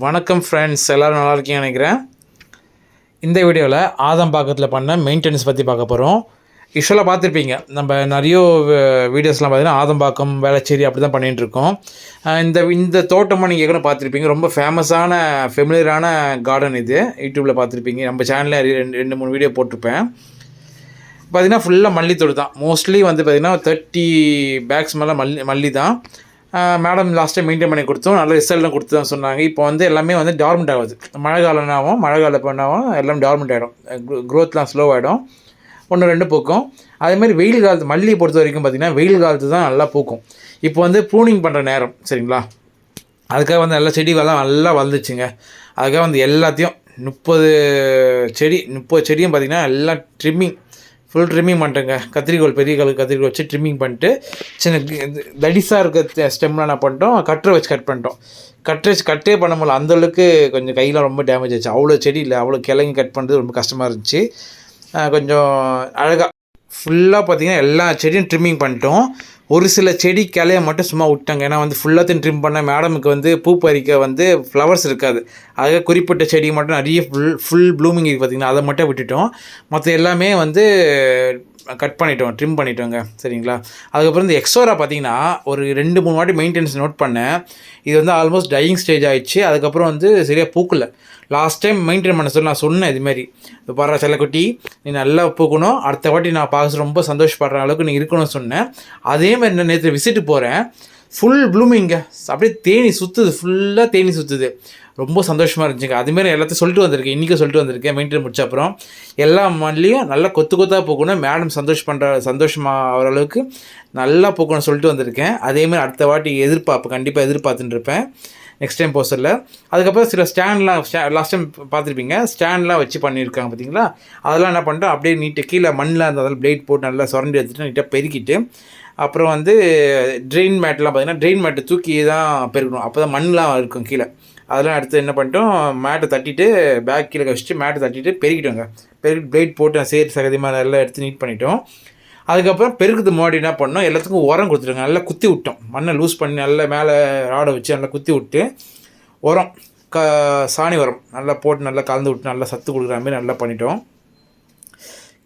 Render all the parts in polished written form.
வணக்கம் ஃப்ரெண்ட்ஸ், எல்லோரும் நல்லா இருக்கீங்கன்னு நினைக்கிறேன். இந்த வீடியோவில் ஆதம்பாக்கத்தில் பண்ண மெயின்டெனன்ஸ் பற்றி பார்க்க போகிறோம். யூஸ்வலாக பார்த்துருப்பீங்க, நம்ம நிறைய வீடியோஸ்லாம் பார்த்தீங்கன்னா ஆதம்பாக்கம், வேளச்சேரி அப்படி தான் பண்ணிகிட்ருக்கோம். இந்த தோட்டமாக நீங்கள் கூட பார்த்துருப்பீங்க. ரொம்ப ஃபேமஸான ஃபெமிலியரான கார்டன் இது. யூடியூப்பில் பார்த்துருப்பீங்க. நம்ம சேனலில் ரெண்டு மூணு வீடியோ போட்டிருப்பேன். பார்த்திங்கன்னா ஃபுல்லாக மல்லித்தோடு தான். மோஸ்ட்லி வந்து பார்த்திங்கன்னா 30 பேக்ஸ் மேலே மல்லி தான். மேடம் லாஸ்ட் டைம் மெயின்டைன் பண்ணி கொடுத்தோம், நல்ல ரிசல்ட்லாம் கொடுத்து தான் சொன்னாங்க. இப்போ வந்து எல்லாமே வந்து டார்மெண்ட் ஆகுது. மழை காலம் பண்ணாவும் எல்லாம் டார்மெண்ட் ஆகிடும், க்ரோத்லாம் ஸ்லோ ஆகிடும். 1-2 பூக்கும். அதேமாதிரி வெயில் காலத்து மல்லியை பொறுத்த வரைக்கும் பார்த்திங்கன்னா வெயில் காலத்து தான் நல்லா பூக்கும். இப்போ வந்து ப்ரூனிங் பண்ணுற நேரம், சரிங்களா? அதுக்காக வந்து எல்லா செடிகள்லாம் நல்லா வளர்ந்துச்சுங்க. அதுக்காக வந்து எல்லாத்தையும் 30 செடியும் பார்த்திங்கன்னா எல்லாம் ஃபுல் ட்ரிம்மிங் பண்ணிட்டேங்க. பெரிய கத்திரிக்கோல் வச்சு ட்ரிம்மிங் பண்ணிட்டு சின்ன தடிசாக இருக்க ஸ்டெம்லாம் என்ன பண்ணிட்டோம், கட்டரை வச்சு கட் பண்ணிட்டோம். கட்டே பண்ண முடியல, அந்தளவுக்கு கொஞ்சம் கையெலாம் ரொம்ப டேமேஜ் ஆச்சு. அவ்வளோ செடி இல்லை, அவ்வளோ கிழங்கு கட் பண்ணுறது ரொம்ப கஷ்டமாக இருந்துச்சு. கொஞ்சம் அழகாக ஃபுல்லாக பார்த்திங்கன்னா எல்லா செடியும் ட்ரிம்மிங் பண்ணிட்டோம். ஒரு சில செடி கிளைய மட்டும் சும்மா விட்டாங்க. ஏன்னா வந்து ஃபுல்லாத்தையும் ட்ரிம் பண்ண மேடமுக்கு வந்து பூ பறிக்க வந்து ஃப்ளவர்ஸ் இருக்காது. அதுக்காக குறிப்பிட்ட செடி மட்டும் நிறைய ஃபுல் ப்ளூமிங் இருக்குது பார்த்திங்கன்னா, அதை மட்டும் விட்டுட்டோம். மற்ற எல்லாமே வந்து ட்ரிம் பண்ணிட்டோங்க, சரிங்களா? அதுக்கப்புறம் இந்த எக்ஸோரா பார்த்திங்கன்னா ஒரு 2-3 வாட்டி மெயின்டெனன்ஸ் நோட் பண்ணேன். இது வந்து ஆல்மோஸ்ட் டையிங் ஸ்டேஜ் ஆகிடுச்சு. அதுக்கப்புறம் வந்து சரியாக பூக்கலை. லாஸ்ட் டைம் மெயின்டைன் பண்ண சொல்லி நான் சொன்னேன், இதுமாரி பாரு செல்லக்குட்டி, நீ நல்லா பூக்கணும், அடுத்த வாட்டி நான் பார்க்க ரொம்ப சந்தோஷப்படுற அளவுக்கு நீ இருக்கணும்னு சொன்னேன். அதேமாதிரி நான் நேற்று விசிட்டு போகிறேன், ஃபுல் ப்ளூமிங்க, அப்படியே தேனி சுற்றுது, ஃபுல்லாக தேனி சுற்றுது. ரொம்ப சந்தோஷமாக இருந்துச்சுங்க. அதுமாரி எல்லாத்தையும் சொல்லிட்டு வந்திருக்கேன், இன்றைக்கி சொல்லிட்டு வந்திருக்கேன். மெயின்டைன் முடிச்ச அப்புறம் எல்லா மல்லியும் நல்லா கொத்தாக பூக்கணும், மேடம் சந்தோஷமாக ஆகிற அளவுக்கு நல்லா பூக்கணும்னு சொல்லிட்டு வந்திருக்கேன். அதேமாதிரி அடுத்த வாட்டி கண்டிப்பாக எதிர்பார்த்துட்டு இருப்பேன் நெக்ஸ்ட் டைம் போஸ்டரில். அதுக்கப்புறம் சில லாஸ்ட் டைம் பார்த்துருப்பீங்க, ஸ்டாண்ட்லாம் வச்சு பண்ணியிருக்காங்க பார்த்தீங்களா? அதெல்லாம் என்ன பண்ணிட்டோம், அப்படியே நீட்டாக கீழே மண்ணில் அதில் பிளேட் போட்டு நல்லா சுரண்டி எடுத்துகிட்டு நீட்டாக பெருக்கிட்டு, அப்புறம் வந்து ட்ரெயின் மேட்லாம் பார்த்திங்கன்னா ட்ரெயின் மேட்டை தூக்கி தான் பெருக்கணும், அப்போ தான் மண்ணெலாம் இருக்கும் கீழே. அதெல்லாம் அடுத்து என்ன பண்ணிட்டோம், மேட்டை தட்டிட்டு பேக் கீழே வச்சுட்டு மேட்டை தட்டிட்டு பெருக்கிட்டோங்க. பிளேட் போட்டு சகதியமாக நல்லா எடுத்து நீட் பண்ணிட்டோம். அதுக்கப்புறம் பெருக்குது முன்னாடி என்ன பண்ணோம், எல்லாத்துக்கும் உரம் கொடுத்துட்டோங்க. நல்லா குத்தி விட்டோம், மண்ணை லூஸ் பண்ணி நல்லா மேலே ஆடை வச்சு நல்லா குத்தி விட்டு உரம் சாணி உரம் நல்லா போட்டு நல்லா கலந்து விட்டு நல்லா சத்து கொடுக்குற மாதிரி நல்லா பண்ணிட்டோம்.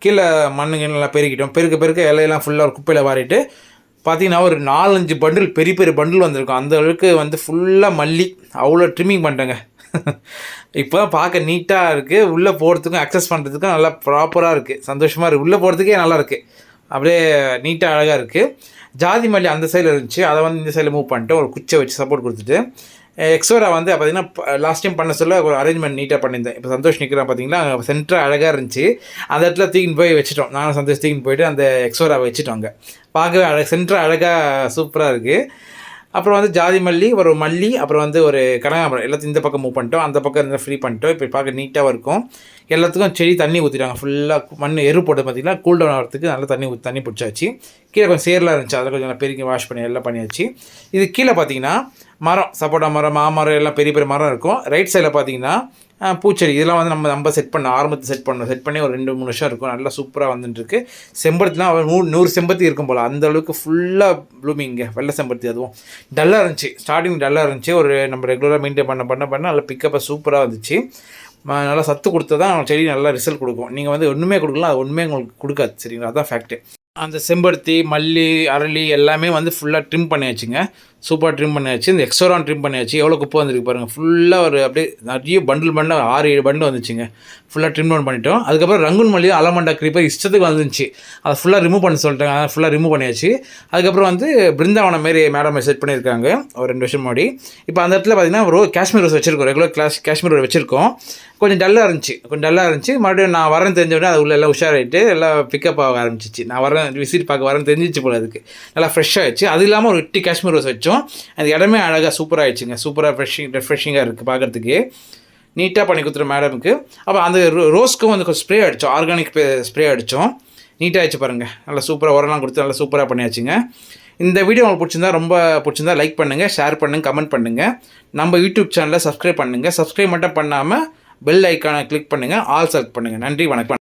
கீழே மண்ணுங்க நல்லா பெருக்கிட்டோம். பெருக்க இலையெல்லாம் ஃபுல்லாக குப்பையில் வாரிட்டு பார்த்திங்கன்னா ஒரு 4-5 பண்டில் பெரிய பண்டில் வந்திருக்கும். அந்த அளவுக்கு வந்து ஃபுல்லாக மல்லி அவ்வளோ ட்ரிம்மிங் பண்ணிட்டேங்க. இப்போ தான் பார்க்க நீட்டாக இருக்குது. உள்ளே போகிறதுக்கும் அக்சஸ் பண்ணுறதுக்கும் நல்லா ப்ராப்பராக இருக்குது. சந்தோஷமாக இருக்குது. உள்ளே போகிறதுக்கே நல்லா இருக்குது, அப்படியே நீட்டாக அழகாக இருக்குது. ஜாதி மல்லி அந்த சைடில் இருந்துச்சு, அதை வந்து இந்த சைடில் மூவ் பண்ணிட்டு ஒரு குச்சை வச்சு சப்போர்ட் கொடுத்துட்டு, எக்ஸோரா வந்து பார்த்திங்கன்னா லாஸ்ட் டைம் பண்ண சொல்ல ஒரு அரேஞ்ச்மெண்ட் நீட்டாக பண்ணியிருந்தேன். இப்போ சந்தோஷ் நிற்கிறான் பார்த்திங்களா, சென்டராக அழகாக இருந்துச்சு. அந்த இடத்துல தூக்கின்னு போய் வச்சுட்டோம். நானும் சந்தோஷ் தூக்கின்னு போய்ட்டு அந்த எக்ஸோரா வச்சுட்டோங்க. பார்க்கவே சென்டராக அழகாக சூப்பராக இருக்குது. அப்புறம் வந்து ஜாதி மல்லி, ஒரு மல்லி, அப்புறம் வந்து ஒரு கனகாம்பரம் எல்லாத்தையும் இந்த பக்கம் மூவ் பண்ணிட்டோம். அந்த பக்கம் இருந்தால் ஃப்ரீ பண்ணிட்டோம். இப்போ பார்க்க நீட்டாகவும் இருக்கும். எல்லாத்துக்கும் செடி தண்ணி ஊற்றிட்டாங்க. ஃபுல்லாக மண் எரு போட்டு பார்த்திங்கன்னா கூல் டவுன் ஆகிறதுக்கு நல்லா தண்ணி பிடிச்சாச்சு. கீழே கொஞ்சம் சேரெலாம் இருந்துச்சு, அதில் கொஞ்சம் பெருக்கி வாஷ் பண்ணி எல்லாம் பண்ணியாச்சு. இது கீழே பார்த்திங்கன்னா மரம், சப்போட்டா மரம், மாமரம் எல்லாம் பெரிய மரம் இருக்கும். ரைட் சைடில் பார்த்திங்கன்னா பூச்செடி, இதெல்லாம் வந்து நம்ம செட் செட் பண்ணி ஒரு 2-3 வருஷம் இருக்கும். நல்லா சூப்பராக வந்துட்டுருக்கு. செம்பருத்திலாம் 100 செம்பருத்தி இருக்கும் போல், அந்த அளவுக்கு ஃபுல்லாக ப்ளூமிங்க. வெள்ளை செம்பருத்தி அதுவும் டல்லாக இருந்துச்சு. ஸ்டார்டிங் டல்லாக இருந்துச்சு. ஒரு நம்ம ரெகுலராக மெயின்டைன் பண்ண நல்லா பிக்கப்பாக சூப்பராக வந்துச்சு. நல்லா சத்து கொடுத்தா தான் செடி நல்லா ரிசல்ட் கொடுக்கும். நீங்கள் வந்து ஒன்றுமே கொடுக்கலாம், அது ஒன்றுமே உங்களுக்கு கொடுக்காது, சரிங்களா? அதுதான் ஃபேக்ட்டு. அந்த செம்பருத்தி, மல்லி, அரளி எல்லாமே வந்து ஃபுல்லாக ட்ரிம் பண்ணியாச்சுங்க. சூப்பராக ட்ரிம் பண்ணியாச்சு. இந்த எக்ஸோரான் ட்ரிம் பண்ணியாச்சு. எவ்வளோ குப்பை வந்துருக்கு பாருங்கள். ஃபுல்லாக ஒரு அப்படியே நிறைய பண்டில் 6-7 பண்டில் வந்துச்சுங்க. ஃபுல்லாக ட்ரிம் டவுன் பண்ணிட்டோம். அதுக்கப்புறம் ரங்குன் மல்லி, அலமண்டா க்ரீப்பர் இஷ்டத்துக்கு வந்துச்சு. அதை ஃபுல்லாக ரிமூவ் பண்ண சொல்லிட்டாங்க. அதை ஃபுல்லாக ரிமூவ் பண்ணியாச்சு. அதுக்கப்புறம் வந்து பிருந்தாவனம் மாரி மேடம் செட் பண்ணியிருக்காங்க ஒரு 2 வருஷம் முன்னாடி. இப்போ அந்த இடத்துல பார்த்திங்கன்னா காஷ்மீர் ரோஸ் வச்சுருக்கோம். ரெகுலர் காஷ்மீர் ரோஸ் வச்சுருக்கோம். கொஞ்சம் டல்லாக இருந்துச்சு. மறுபடியும் நான் வரேன்னு தெரிஞ்சவுடனே அது உள்ள எல்லாம் உஷாராகிட்டு எல்லாம் பிக்கப் ஆக ஆரம்பிச்சிச்சு. நான் விசிட் பார்க்க வரேன்னு தெரிஞ்சிச்சு போல. அதுக்கு நல்லா ஃப்ரெஷ்ஷாகிடுச்சு. அது இல்லாமல் ஒரு 8 காஷ்மீர் ரோஸ் வச்சோம். அந்த இடமே அழகாக சூப்பராக ஆகிடுச்சுங்க. சூப்பராக ரெஃப்ரெஷிங்காக இருக்குது பார்க்குறதுக்கு. நீட்டாக பண்ணி கொடுத்துரும் மேடமுக்கு. அப்போ அந்த ரோஸ்க்கும் வந்து கொஞ்சம் ஸ்ப்ரே அடித்தோம், ஆர்கானிக் ஸ்ப்ரே அடித்தோம். நீட்டாக ஆகிடுச்சு பாருங்கள். நல்லா சூப்பராக உரம்லாம் கொடுத்து நல்லா சூப்பராக பண்ணியாச்சுங்க. இந்த வீடியோ உங்களுக்கு பிடிச்சிருந்தா லைக் பண்ணுங்கள், ஷேர் பண்ணுங்கள், கமெண்ட் பண்ணுங்கள். நம்ம யூடியூப் சேனலை சப்ஸ்கிரைப் பண்ணுங்கள். சப்ஸ்கிரைப் மட்டும் பண்ணாமல் பெல் ஐக்கானை கிளிக் பண்ணுங்கள், ஆல் செலக்ட் பண்ணுங்கள். நன்றி, வணக்கம்.